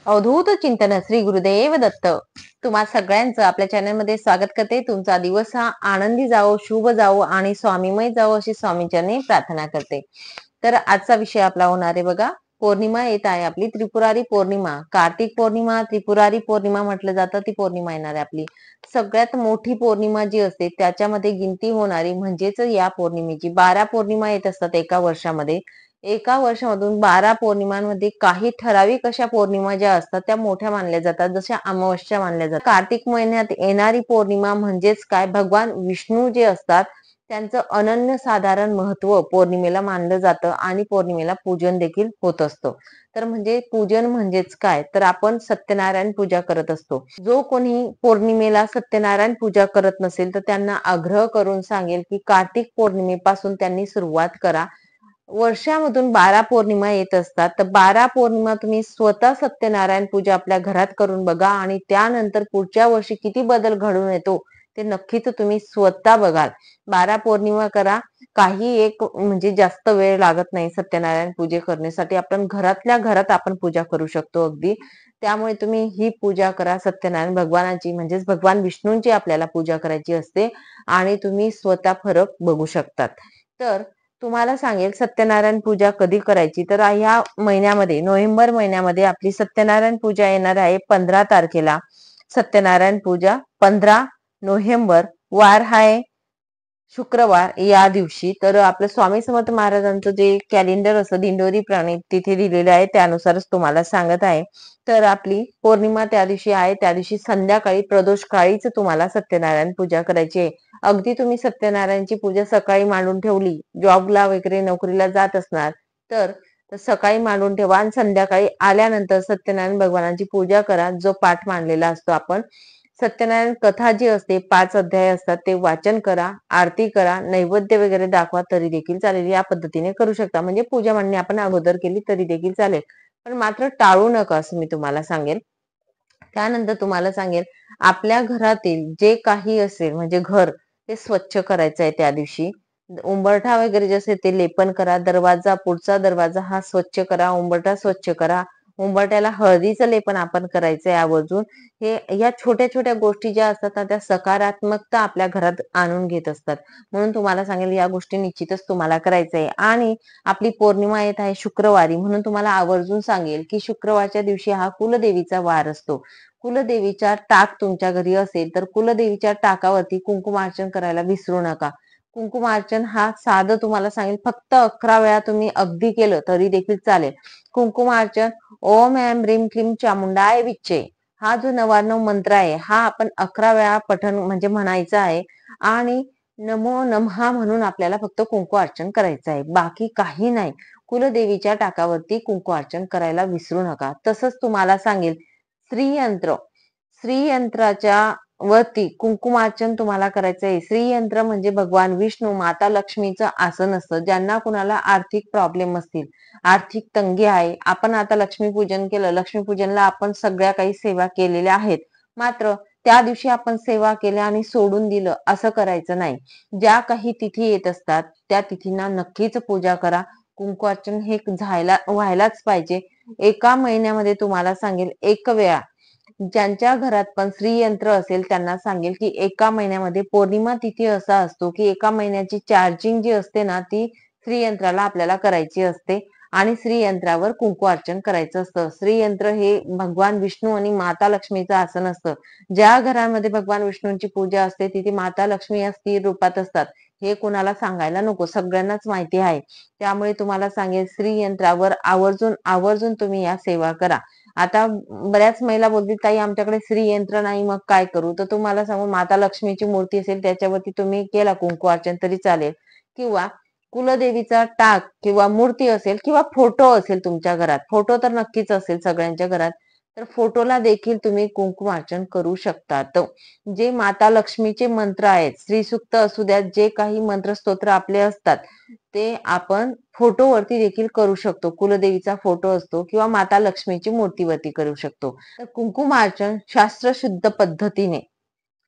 अवधूत चिंतन श्री गुरुदेव दत्त. तुम्हा सगळ्यांचं आपल्या चॅनलमध्ये स्वागत करते. तुमचा दिवस हा आनंदी जावो, शुभ जावो आणि स्वामीमय जावो अशी स्वामींचरणी प्रार्थना करते. तर आजचा विषय आपला होणार आहे बघा, पौर्णिमा येत आहे आपली त्रिपुरारी पौर्णिमा. कार्तिक पौर्णिमा, त्रिपुरारी पौर्णिमा म्हटलं जातं, ती पौर्णिमा येणार आहे आपली. सगळ्यात मोठी पौर्णिमा जी असते त्याच्यामध्ये गिनती होणारी म्हणजेच या पौर्णिमेची 12 पौर्णिमा येत असतात एका वर्षामध्ये. एका वर्षामधून 12 पौर्णिमांमध्ये काही ठराविक अशा पौर्णिमा ज्या असतात त्या मोठ्या मानल्या जातात, जशा अमावस्या मानल्या जातात. कार्तिक महिन्यात येणारी पौर्णिमा म्हणजेच काय, भगवान विष्णू जे असतात त्यांचं अनन्यसाधारण महत्व पौर्णिमेला मानलं जातं आणि पौर्णिमेला पूजन देखील होत असतं. तर म्हणजे पूजन म्हणजेच काय, तर आपण सत्यनारायण पूजा करत असतो. जो कोणी पौर्णिमेला सत्यनारायण पूजा करत नसेल तर त्यांना आग्रह करून सांगेल की कार्तिक पौर्णिमेपासून त्यांनी सुरुवात करा. वर्षामधून 12 पौर्णिमा येत असतात, तर 12 पौर्णिमा तुम्ही स्वतः सत्यनारायण पूजा आपल्या घरात करून बघा आणि त्यानंतर पुढच्या वर्षी किती बदल घडून येतो ते नक्कीच तुम्ही स्वतः बघाल. 12 पौर्णिमा करा. काही एक म्हणजे जास्त वेळ लागत नाही सत्यनारायण पूजे करण्यासाठी. आपण घरातल्या घरात आपण पूजा करू शकतो अगदी. त्यामुळे तुम्ही ही पूजा करा सत्यनारायण भगवानाची, म्हणजेच भगवान विष्णूंची आपल्याला पूजा करायची असते आणि तुम्ही स्वतः फरक बघू शकतात. तर तुम्हाला सांगेल सत्यनारायण पूजा कधी करायची, तर ह्या महिन्यामध्ये नोव्हेंबर महिन्यामध्ये आपली सत्यनारायण पूजा येणार आहे 15 तारखेला. सत्यनारायण पूजा 15 नोव्हेंबर, वार आहे शुक्रवार या दिवशी. तर आपलं स्वामी समर्थ महाराजांचं जे कॅलेंडर असतं दिंडोरी प्रणीत तिथे दिलेलं आहे त्यानुसारच तुम्हाला सांगत आहे. तर आपली पौर्णिमा त्या दिवशी आहे, त्या दिवशी संध्याकाळी प्रदोष काळीच तुम्हाला सत्यनारायण पूजा करायची आहे. अगदी तुम्ही सत्यनारायणची पूजा सकाळी मांडून ठेवली, जॉबला वगैरे नोकरीला जात असणार तर सकाळी मांडून ठेवा आणि संध्याकाळी आल्यानंतर सत्यनारायण भगवानाची पूजा करा, जो पाठ मांडलेला असतो आपण. सत्यनारायण कथा जी असते 5 अध्याय असतात ते वाचन करा, आरती करा, नैवेद्य वगैरे दाखवा तरी देखील चालेल. या पद्धतीने करू शकता. म्हणजे पूजा मांडणी आपण अगोदर केली तरी देखील चालेल, पण मात्र टाळू नका असं मी तुम्हाला सांगेल. त्यानंतर तुम्हाला सांगेल आपल्या घरातील जे काही असेल म्हणजे घर ते स्वच्छ करायचं आहे त्या दिवशी. उंबरठा वगैरे जे असेल ते लेपन करा. दरवाजा, पुढचा दरवाजा हा स्वच्छ करा, उंबरठा स्वच्छ करा. उंबरठ्याला हळदीचं लेपन आपण करायचंय आवर्जून. हे या छोट्या छोट्या गोष्टी ज्या असतात ना त्या सकारात्मकता आपल्या घरात आणून घेत असतात. म्हणून तुम्हाला सांगेल या गोष्टी निश्चितच तुम्हाला करायचंय. आणि आपली पौर्णिमा येत आहे शुक्रवारी, म्हणून तुम्हाला आवर्जून सांगेल की शुक्रवारच्या दिवशी हा कुलदेवीचा वार असतो. कुलदेवीचा टाक तुमच्या घरी असेल तर कुलदेवीच्या टाकावरती कुंकुमार्चन करायला विसरू नका. कुंकुमार्चन हा साधं तुम्हाला सांगेल फक्त 11 वेळा तुम्ही अगदी केलं तरी देखील चालेल. कुंकुमार्चन ओम ऐं ह्रीं क्लीं चामुंडाय विच्चे हा जो 99 मंत्र आहे हा आपण 11 वेळा पठण म्हणजे म्हणायचा आहे. आणि नमो नमः म्हणून आपल्याला फक्त कुंकू अर्चन करायचं आहे, बाकी काही नाही. कुलदेवीच्या टाकावरती कुंकू अर्चन करायला विसरू नका. तसंच तुम्हाला सांगेल श्रीयंत्र, श्रीयंत्राच्या वरती कुंकुमार्चन तुम्हाला करायचंय. श्रीयंत्र म्हणजे भगवान विष्णू माता लक्ष्मीचं आसन असतं. ज्यांना कुणाला आर्थिक प्रॉब्लेम असतील, आर्थिक तंगी आहे, आपण आता लक्ष्मीपूजन केलं, लक्ष्मीपूजनला आपण सगळ्या काही सेवा केलेल्या आहेत, मात्र त्या दिवशी आपण सेवा केल्या आणि सोडून दिलं असं करायचं नाही. ज्या काही तिथी येत असतात त्या तिथींना नक्कीच पूजा करा. कुंकुमार्चन हे व्हायलाच पाहिजे. एका महिन्यामध्ये तुम्हाला सांगेल एक वेळा. ज्यांच्या घरात पण श्रीयंत्र असेल त्यांना सांगेल की एका महिन्यामध्ये पौर्णिमा तिथी असा असतो की एका महिन्याची चार्जिंग जी असते ना ती श्रीयंत्राला आपल्याला करायची असते आणि श्रीयंत्रावर कुंकू अर्चन करायचं असतं. श्रीयंत्र हे भगवान विष्णू आणि माता लक्ष्मीचं आसन असतं. ज्या घरामध्ये भगवान विष्णूंची पूजा असते तिथे माता लक्ष्मी या स्थिर रूपात असतात. हे कोणाला सांगायला नको, सगळ्यांनाच माहिती आहे. त्यामुळे तुम्हाला सांगेल श्रीयंत्रावर आवर्जून आवर्जून तुम्ही या सेवा करा. आता बऱ्याच महिला बोलतील ताई आमच्याकडे श्रीयंत्र नाही मग काय करू, तर तुम्हाला सांगू माता लक्ष्मीची मूर्ती असेल त्याच्यावरती तुम्ही केला कुंकू अर्चन तरी चालेल. किंवा कुलदेवीचा टाक किंवा मूर्ती असेल किंवा फोटो असेल तुमच्या घरात, फोटो तर नक्कीच असेल सगळ्यांच्या घरात, तर फोटोला देखील तुम्ही कुंकुमार्चन करू शकतात. जे माता लक्ष्मीचे मंत्र आहेत, श्रीसूक्त असू द्या, जे काही मंत्र स्तोत्र आपले असतात ते आपण फोटोवरती देखील करू शकतो. कुलदेवीचा फोटो असतो किंवा माता लक्ष्मीची मूर्तीवरती करू शकतो. तर कुंकुमार्चन शास्त्रशुद्ध पद्धतीने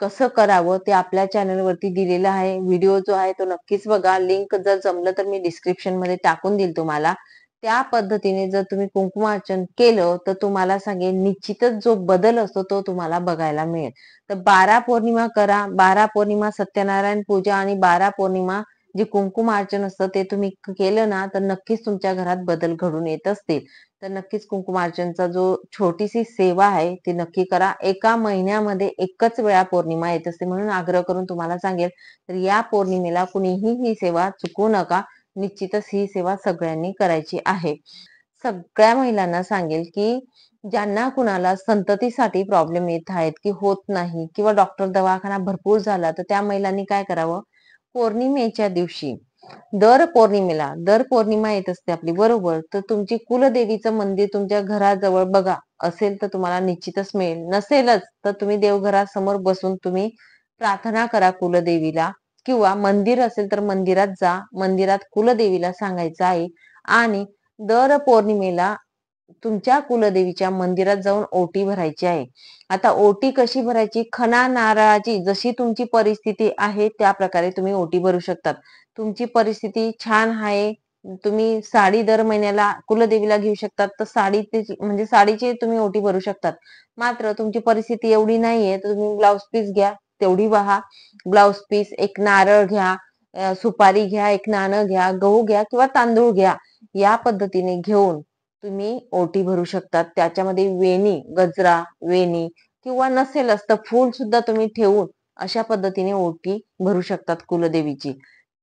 कसं करावं ते आपल्या चॅनलवरती दिलेलं आहे. व्हिडिओ जो आहे तो नक्कीच बघा. लिंक जर जमलं तर मी डिस्क्रिप्शन मध्ये टाकून देईल तुम्हाला. त्या पद्धतीने जर तुम्ही कुंकुमार्चन केलं तर तुम्हाला सांगेन निश्चितच जो बदल असतो तो तुम्हाला बघायला मिळेल. तर 12 पौर्णिमा करा. 12 पौर्णिमा सत्यनारायण पूजा आणि 12 पौर्णिमा जे कुंकुमार्चन असतं ते तुम्ही केलं ना तर नक्कीच तुमच्या घरात बदल घडून येत असतील. तर नक्कीच कुंकुमार्चनचा जो छोटीशी सेवा आहे ती नक्की करा. एका महिन्यामध्ये एकच वेळा पौर्णिमा येत असते म्हणून आग्रह करून तुम्हाला सांगेल, तर या पौर्णिमेला कुणीही ही सेवा चुकवू नका. निश्चितच ही सेवा सगळ्यांनी करायची आहे. सगळ्या महिलांना सांगेल, की ज्यांना कुणाला संततीसाठी प्रॉब्लेम येत आहेत, की होत नाही किंवा डॉक्टर दवाखाना भरपूर झाला, तर त्या महिलांनी काय करावं? पौर्णिमेच्या दिवशी दर पौर्णिमा येत असते आपली बरोबर, तर तुमची कुलदेवीचं मंदिर तुमच्या घराजवळ बघा. असेल तर तुम्हाला निश्चितच मिळेल. नसेलच तर तुम्ही देवघरासमोर बसून तुम्ही प्रार्थना करा कुलदेवीला किंवा मंदिर असेल तर मंदिरात जा. मंदिरात कुलदेवीला सांगायचं आहे आणि दर पौर्णिमेला तुमच्या कुलदेवीच्या मंदिरात जाऊन ओटी भरायची आहे. आता ओटी कशी भरायची? खणा नारळाची जशी तुमची परिस्थिती आहे त्या प्रकारे तुम्ही ओटी भरू शकतात. तुमची परिस्थिती छान आहे, तुम्ही साडी दर महिन्याला कुलदेवीला घेऊ शकतात, तर म्हणजे साडीची तुम्ही ओटी भरू शकतात. मात्र तुमची परिस्थिती एवढी नाहीये, तर तुम्ही ब्लाउज पीस घ्या, तेवढी वाहा. ब्लाउज पीस, एक नारळ घ्या, सुपारी घ्या, एक नाणं घ्या, गहू घ्या किंवा तांदूळ घ्या. या पद्धतीने घेऊन तुम्ही ओटी भरू शकतात. त्याच्यामध्ये वेणी, गजरा, वेणी किंवा नसेलच तर फूल सुद्धा तुम्ही ठेवून अशा पद्धतीने ओटी भरू शकतात कुलदेवीची.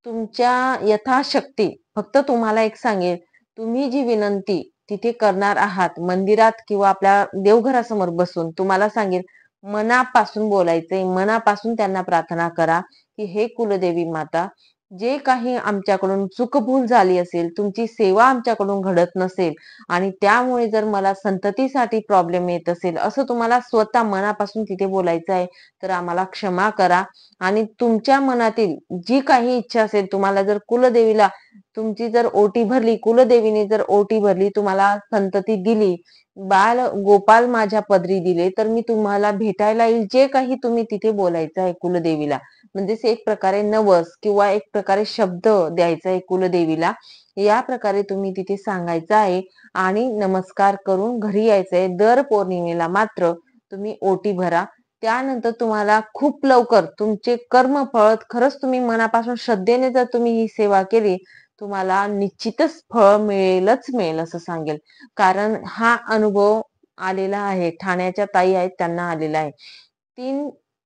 तुमच्या यथाशक्ती फक्त तुम्हाला एक सांगेल, तुम्ही जी विनंती तिथे करणार आहात मंदिरात किंवा आपल्या देवघरासमोर बसून तुम्हाला सांगेल मनापासून बोलायचंय, मनापासून त्यांना प्रार्थना करा, की "हे कुलदेवी माता, जे काही आमच्याकडून चूकभूल झाली असेल, तुमची सेवा आमच्याकडून घडत नसेल आणि त्यामुळे जर मला संततीसाठी प्रॉब्लेम येत असेल, असं तुम्हाला स्वतः मनापासून तिथे बोलायचं आहे, तर आम्हाला क्षमा करा आणि तुमच्या मनातील जी काही इच्छा असेल, तुम्हाला जर कुलदेवीला तुमची जर ओटी भरली, कुलदेवीने जर ओटी भरली, तुम्हाला संतती दिली, बाल गोपाल माझ्या पदरी दिले, तर मी तुम्हाला भेटायला येईल." जे काही तुम्ही तिथे बोलायचं आहे कुलदेवीला, म्हणजेच एक प्रकारे नवस किंवा एक प्रकारे शब्द द्यायचा आहे कुलदेवीला. या प्रकारे तुम्ही तिथे सांगायचं आहे आणि नमस्कार करून घरी यायचंय. दर पौर्णिमेला मात्र तुम्ही ओटी भरा. त्यानंतर तुम्हाला खूप लवकर तुमचे कर्मफळ खरंच तुम्ही मनापासून श्रद्धेने जर तुम्ही ही सेवा केली, तुम्हाला निश्चितच फळ मिळेलच मिळेल असं सांगेल. कारण हा अनुभव आलेला आहे. ठाण्याच्या ताई आहेत त्यांना आलेला आहे.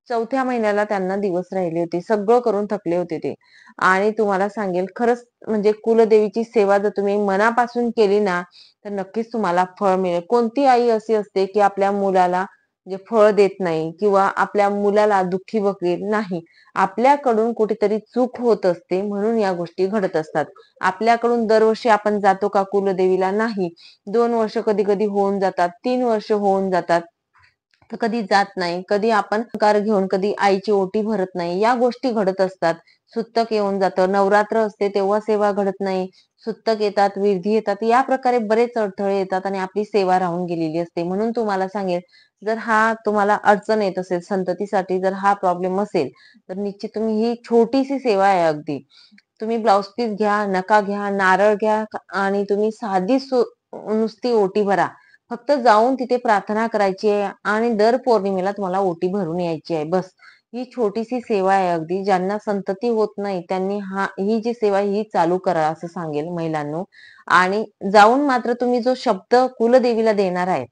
4थ्या महिन्याला त्यांना दिवस राहिले होते. सगळं करून थकले होते ते. आणि तुम्हाला सांगेल खरंच म्हणजे कुलदेवीची सेवा जर तुम्ही मनापासून केली ना, तर नक्कीच तुम्हाला फळ मिळेल. कोणती आई अशी असते, की आपल्या मुलाला म्हणजे फळ देत नाही किंवा आपल्या मुलाला दुःखी बघेल नाही. आपल्याकडून कुठेतरी चूक होत असते म्हणून या गोष्टी घडत असतात. आपल्याकडून दरवर्षी आपण जातो का कुलदेवीला? नाही. 2 वर्ष कधी-कधी होऊन जातात, 3 वर्ष होऊन जातात. तर कधी जात नाही. कधी आपण कार घेऊन कधी आईची ओटी भरत नाही. या गोष्टी घडत असतात. सुत्तक येऊन जातं. नवरात्र असते तेव्हा सेवा घडत नाही. सुत्तक येतात, विधी येतात. या प्रकारे बरेच अडथळे येतात आणि आपली सेवा राहून गेलेली असते. म्हणून तुम्हाला सांगेल, जर हा तुम्हाला अडचण येत असेल, संततीसाठी जर हा प्रॉब्लेम असेल, तर निश्चित तुम्ही ही छोटीशी सेवा आहे अगदी. तुम्ही ब्लाउज पीस घ्या, नका घ्या, नारळ घ्या आणि तुम्ही साधी नुसती ओटी भरा. फक्त जाऊन तिथे प्रार्थना करायची आहे आणि दर पौर्णिमेला तुम्हाला ओटी भरून यायची आहे बस. ही छोटीशी सेवा आहे अगदी. ज्यांना संतती होत नाही त्यांनी ही जी सेवा ही चालू करा असं सांगेल महिलांनो. आणि जाऊन मात्र तुम्ही जो शब्द कुलदेवीला देणार आहे,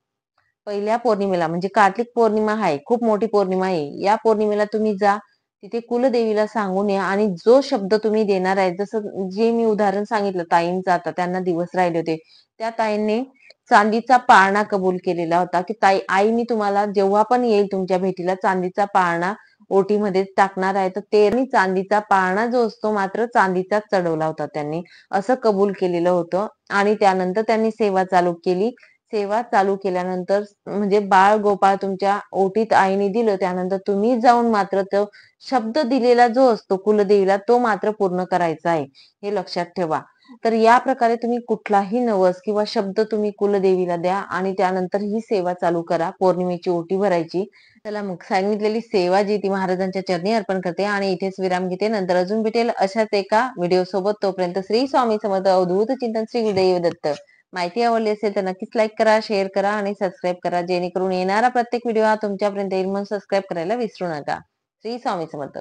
पहिल्या पौर्णिमेला म्हणजे कार्तिक पौर्णिमा आहे, खूप मोठी पौर्णिमा आहे. या पौर्णिमेला तुम्ही जा, तिथे कुलदेवीला सांगून या आणि जो शब्द तुम्ही देणार आहे, जसं जे मी उदाहरण सांगितलं ताईंचं आता त्यांना दिवस राहिले होते. त्या ताईंनी चांदीचा पाळणा कबूल केलेला होता, की ताई आई मी तुम्हाला जेव्हा पण येईल तुमच्या भेटीला चांदीचा पाळणा ओटीमध्ये टाकणार आहे. तर ते चांदीचा पाळणा जो असतो मात्र चांदीचाच चढवला होता त्यांनी. असं कबूल केलेलं होतं आणि त्यानंतर त्यांनी सेवा चालू केली. सेवा चालू केल्यानंतर म्हणजे बाळ गोपाळ तुमच्या ओटीत आईने दिलं त्यानंतर तुम्ही जाऊन मात्र तो शब्द दिलेला जो असतो कुलदेवीला तो मात्र पूर्ण करायचा आहे. हे लक्षात ठेवा. तर या प्रकारे तुम्ही कुठलाही नवस किंवा शब्द तुम्ही कुलदेवीला द्या आणि त्यानंतर ही सेवा चालू करा. पौर्णिमेची ओटी भरायची. चला मग सांगितलेली सेवा जी ती महाराजांच्या चरणी अर्पण करते आणि इथेच विराम घेते. नंतर अजून भेटेल अशाच एका व्हिडिओ सोबत. तोपर्यंत श्री स्वामी समर्थ अवधूत चिंतन श्री गुरुदेव दत्त. माहिती आवडली असेल तर नक्कीच लाईक करा, शेअर करा आणि सबस्क्राईब करा, जेणेकरून येणारा प्रत्येक व्हिडिओ हा तुमच्यापर्यंत येईल. म्हणून सबस्क्राईब करायला विसरू नका. श्री स्वामी समर्थ.